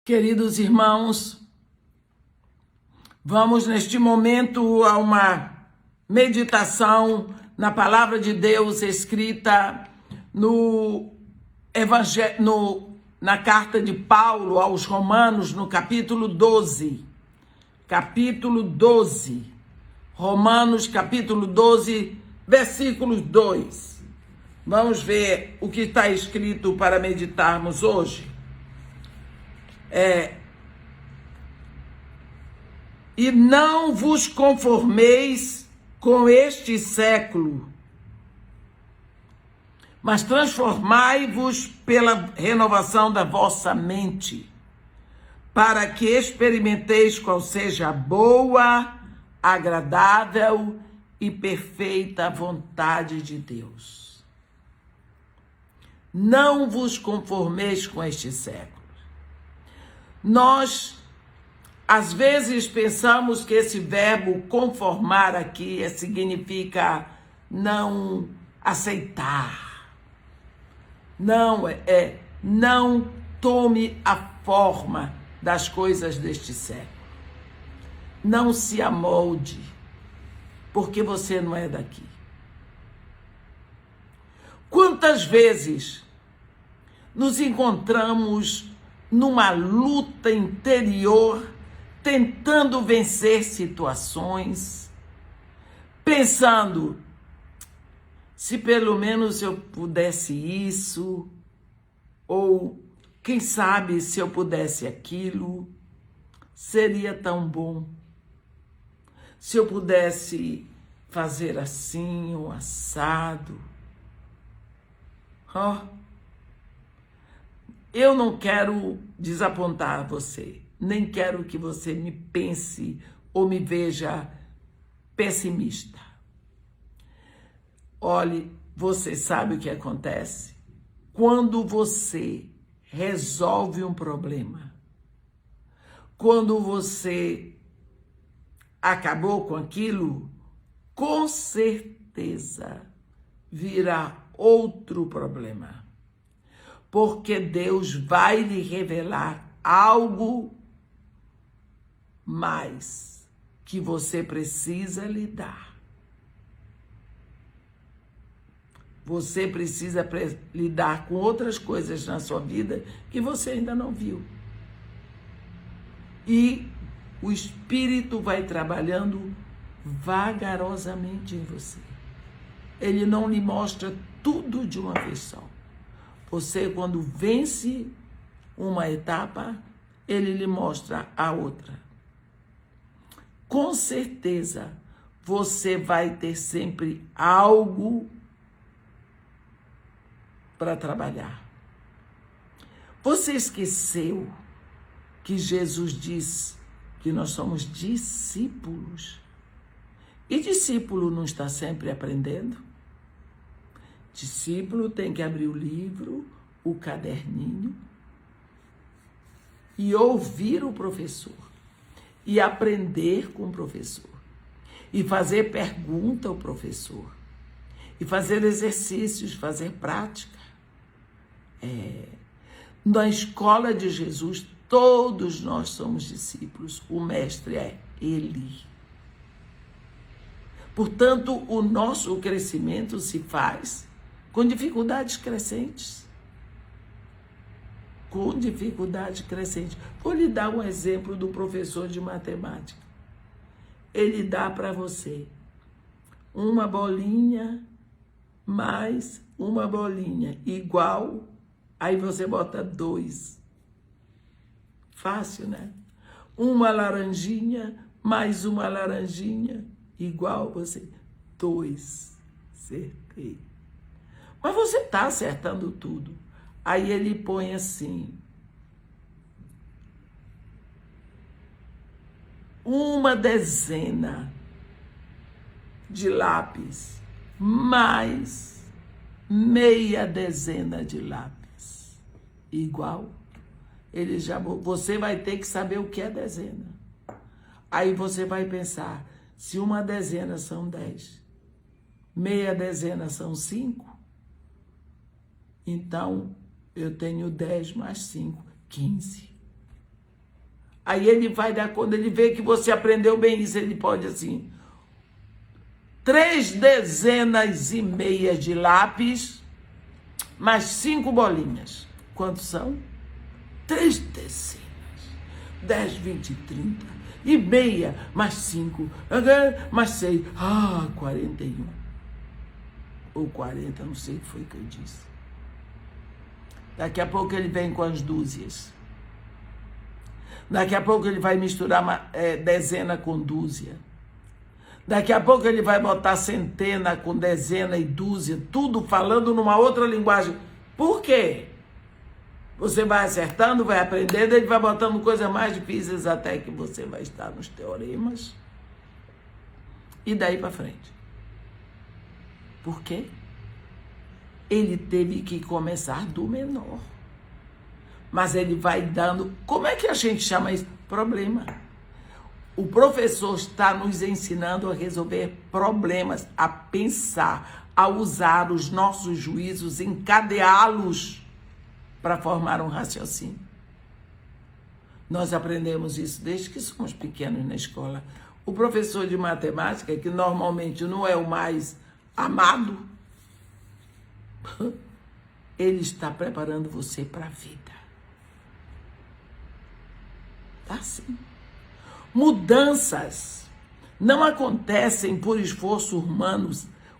Queridos irmãos, vamos neste momento a uma meditação na palavra de Deus escrita na carta de Paulo aos Romanos, no capítulo 12. Romanos, capítulo 12, versículos 2. Vamos ver o que está escrito para meditarmos hoje. E não vos conformeis com este século, mas transformai-vos pela renovação da vossa mente, para que experimenteis qual seja a boa, agradável e perfeita vontade de Deus. Não vos conformeis com este século. Nós, às vezes, pensamos que esse verbo conformar aqui significa não aceitar. Não tome a forma das coisas deste século. Não se amolde, porque você não é daqui. Quantas vezes nos encontramos numa luta interior, tentando vencer situações, pensando, se pelo menos eu pudesse isso, ou quem sabe se eu pudesse aquilo, seria tão bom. Se eu pudesse fazer assim, um assado. Eu não quero desapontar você, nem quero que você me pense ou me veja pessimista. Olhe, você sabe o que acontece? Quando você resolve um problema, quando você acabou com aquilo, com certeza virá outro problema. Porque Deus vai lhe revelar algo mais que você precisa lidar. Você precisa lidar com outras coisas na sua vida que você ainda não viu. E o Espírito vai trabalhando vagarosamente em você. Ele não lhe mostra tudo de uma vez só. Você, quando vence uma etapa, ele lhe mostra a outra. Com certeza, você vai ter sempre algo para trabalhar. Você esqueceu que Jesus diz que nós somos discípulos? E discípulo não está sempre aprendendo? Discípulo tem que abrir o livro, o caderninho e ouvir o professor e aprender com o professor e fazer pergunta ao professor e fazer exercícios, fazer prática. Na escola de Jesus, todos nós somos discípulos. O mestre é Ele. Portanto, o nosso crescimento se faz com dificuldades crescentes. Com dificuldade crescente. Vou lhe dar um exemplo do professor de matemática. Ele dá para você uma bolinha mais uma bolinha igual, aí você bota 2. Fácil, né? Uma laranjinha mais uma laranjinha igual você. 2. Acertei. Mas você está acertando tudo. Aí ele põe assim: uma dezena de lápis mais meia dezena de lápis igual. Você vai ter que saber o que é dezena. Aí você vai pensar, se uma dezena são 10, meia dezena são 5, então eu tenho 10 mais 5, 15. Aí ele vai dar, quando ele vê que você aprendeu bem isso, ele pode assim, 3 dezenas e meia de lápis, mais 5 bolinhas. Quantos são? 3 dezenas. 10, 20, 30. E meia, mais 5, mais 6. 41. Ou 40, não sei o que foi que eu disse. Daqui a pouco ele vem com as dúzias. Daqui a pouco ele vai misturar dezena com dúzia. Daqui a pouco ele vai botar centena com dezena e dúzia, tudo falando numa outra linguagem. Por quê? Você vai acertando, vai aprendendo, ele vai botando coisas mais difíceis até que você vai estar nos teoremas. E daí para frente. Por quê? Ele teve que começar do menor. Mas ele vai dando... Como é que a gente chama isso? Problema. O professor está nos ensinando a resolver problemas, a pensar, a usar os nossos juízos, encadeá-los para formar um raciocínio. Nós aprendemos isso desde que somos pequenos na escola. O professor de matemática, que normalmente não é o mais amado, ele está preparando você para a vida. Tá assim. Mudanças não acontecem por esforço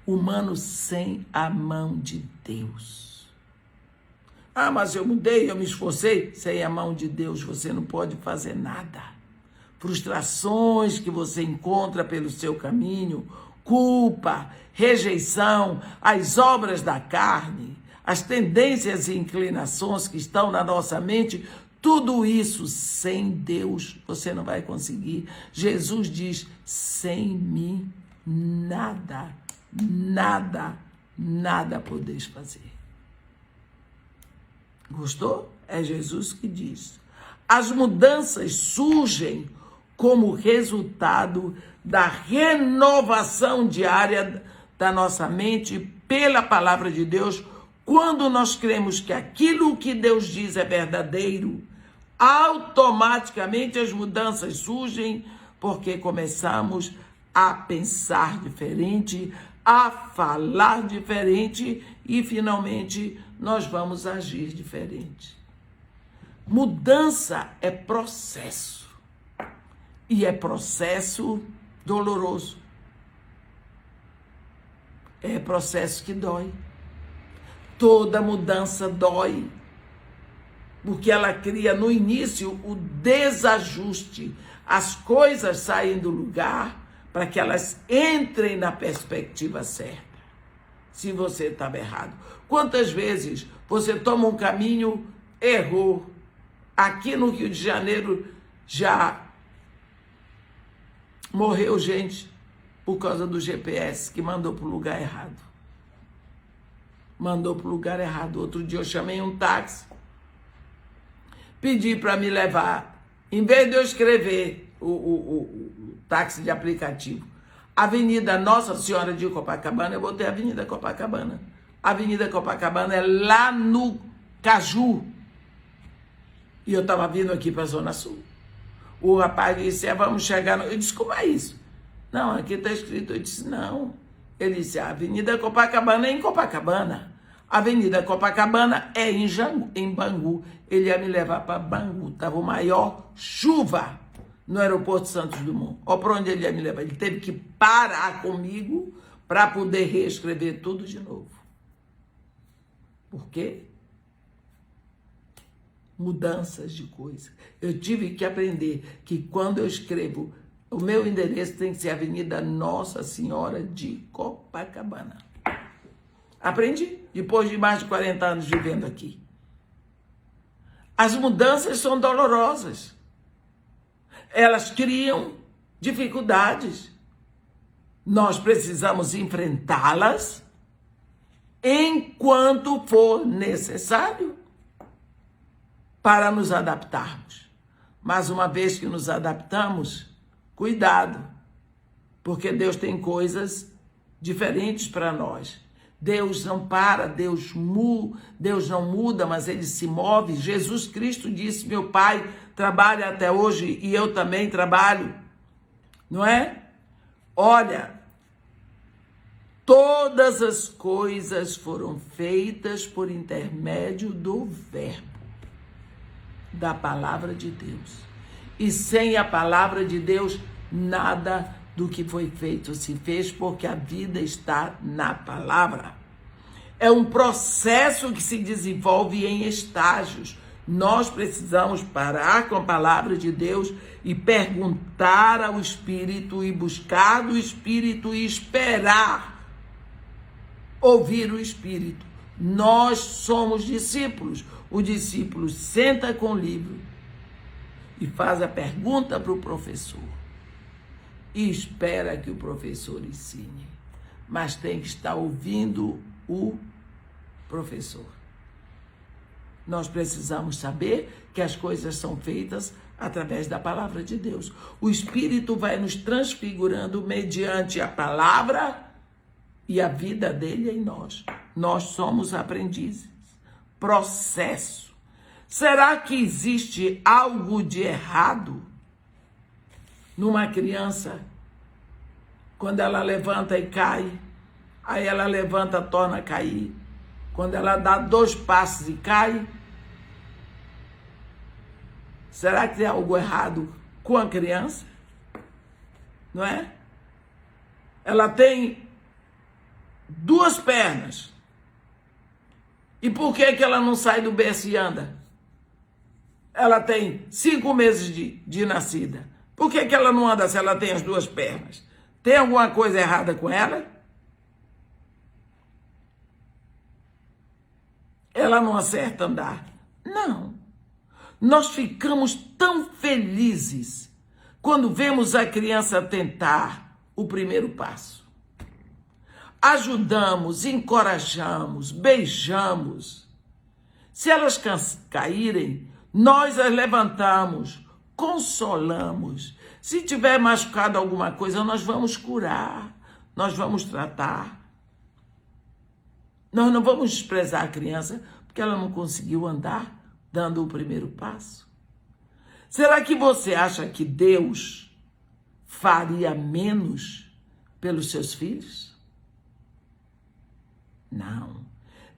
humano sem a mão de Deus. Mas eu mudei, eu me esforcei. Sem a mão de Deus você não pode fazer nada. Frustrações que você encontra pelo seu caminho, culpa, rejeição, as obras da carne, as tendências e inclinações que estão na nossa mente, tudo isso sem Deus você não vai conseguir. Jesus diz, sem mim nada podeis fazer. Gostou? É Jesus que diz. As mudanças surgem como resultado da renovação diária da nossa mente pela palavra de Deus. Quando nós cremos que aquilo que Deus diz é verdadeiro, automaticamente as mudanças surgem porque começamos a pensar diferente, a falar diferente e finalmente nós vamos agir diferente. Mudança é processo e é processo doloroso. É processo que dói. Toda mudança dói, porque ela cria no início o desajuste. As coisas saem do lugar para que elas entrem na perspectiva certa. Se você estava errado. Quantas vezes você toma um caminho, errou. Aqui no Rio de Janeiro já morreu gente por causa do GPS que mandou para o lugar errado. Mandou para o lugar errado. Outro dia eu chamei um táxi, pedi para me levar, em vez de eu escrever o táxi de aplicativo, Avenida Nossa Senhora de Copacabana, eu botei Avenida Copacabana. Avenida Copacabana é lá no Caju. E eu estava vindo aqui para a Zona Sul. O rapaz disse, vamos chegar... Eu disse, como é isso? Não, aqui está escrito. Eu disse, não. Ele disse, a Avenida Copacabana é em Copacabana. A Avenida Copacabana é em Bangu. Ele ia me levar para Bangu. Estava o maior chuva no aeroporto Santos Dumont. Olha para onde ele ia me levar. Ele teve que parar comigo para poder reescrever tudo de novo. Por quê? Mudanças de coisa. Eu tive que aprender que quando eu escrevo, o meu endereço tem que ser Avenida Nossa Senhora de Copacabana. Aprendi depois de mais de 40 anos vivendo aqui. As mudanças são dolorosas. Elas criam dificuldades. Nós precisamos enfrentá-las enquanto for necessário para nos adaptarmos. Mas uma vez que nos adaptamos, cuidado, porque Deus tem coisas diferentes para nós. Deus não para, Deus não muda, mas Ele se move. Jesus Cristo disse, meu Pai trabalha até hoje e eu também trabalho. Não é? Olha, todas as coisas foram feitas por intermédio do Verbo, da palavra de Deus. E sem a palavra de Deus, nada do que foi feito se fez, porque a vida está na palavra. É um processo que se desenvolve em estágios. Nós precisamos parar com a palavra de Deus e perguntar ao Espírito e buscar do Espírito e esperar ouvir o Espírito. Nós somos discípulos. O discípulo senta com o livro e faz a pergunta para o professor e espera que o professor ensine, mas tem que estar ouvindo o professor. Nós precisamos saber que as coisas são feitas através da palavra de Deus. O Espírito vai nos transfigurando mediante a palavra e a vida dele em nós. Nós somos aprendizes. Processo. Será que existe algo de errado numa criança quando ela levanta e cai? Aí ela levanta, torna a cair. Quando ela dá 2 passos e cai? Será que tem algo errado com a criança? Não é? Ela tem 2 pernas. E por que ela não sai do berço e anda? Ela tem 5 meses de nascida. Por que ela não anda se ela tem as 2 pernas? Tem alguma coisa errada com ela? Ela não acerta andar? Não. Nós ficamos tão felizes quando vemos a criança tentar o primeiro passo. Ajudamos, encorajamos, beijamos. Se elas caírem, nós as levantamos, consolamos. Se tiver machucado alguma coisa, nós vamos curar, nós vamos tratar. Nós não vamos desprezar a criança porque ela não conseguiu andar dando o primeiro passo. Será que você acha que Deus faria menos pelos seus filhos? Não.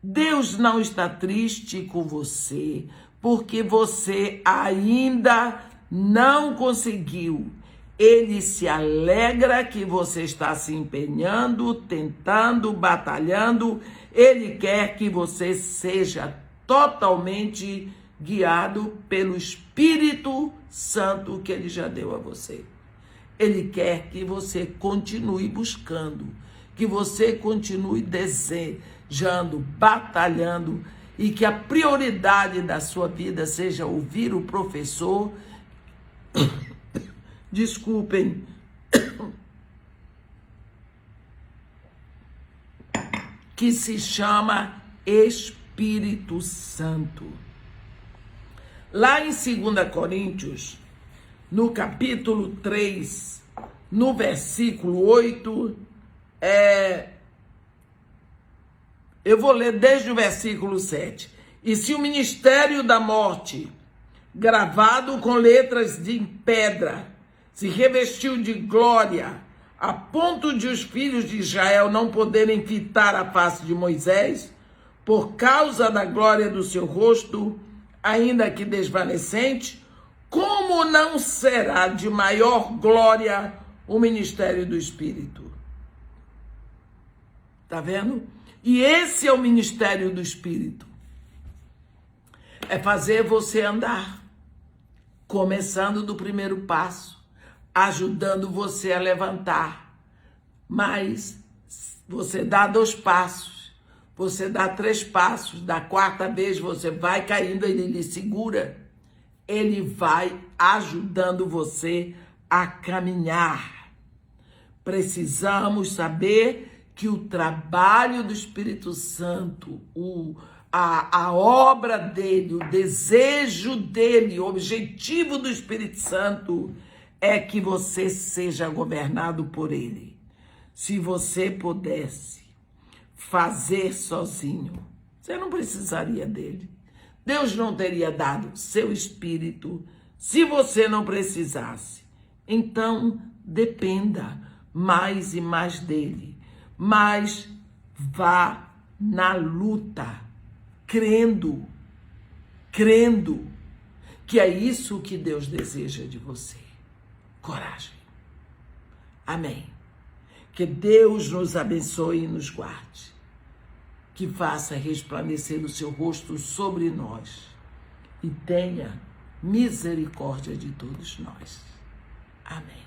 Deus não está triste com você porque você ainda não conseguiu. Ele se alegra que você está se empenhando, tentando, batalhando. Ele quer que você seja totalmente guiado pelo Espírito Santo que Ele já deu a você. Ele quer que você continue buscando, que você continue desejando, batalhando, e que a prioridade da sua vida seja ouvir o professor, desculpem, que se chama Espírito Santo. Lá em 2 Coríntios, no capítulo 3, no versículo 8, eu vou ler desde o versículo 7. E se o ministério da morte, gravado com letras de pedra, se revestiu de glória, a ponto de os filhos de Israel não poderem fitar a face de Moisés, por causa da glória do seu rosto, ainda que desvanecente, como não será de maior glória o ministério do Espírito? Tá vendo? E esse é o ministério do Espírito. É fazer você andar, começando do primeiro passo, ajudando você a levantar. Mas você dá 2 passos, você dá 3 passos, da 4ª vez você vai caindo, ele lhe segura. Ele vai ajudando você a caminhar. Precisamos saber que o trabalho do Espírito Santo, a obra dele, o desejo dele, o objetivo do Espírito Santo é que você seja governado por ele. Se você pudesse fazer sozinho. Você não precisaria dele. Deus não teria dado seu Espírito se você não precisasse. Então, dependa mais e mais dele. Mas vá na luta, crendo que é isso que Deus deseja de você. Coragem. Amém. Que Deus nos abençoe e nos guarde. Que faça resplandecer o seu rosto sobre nós e tenha misericórdia de todos nós. Amém.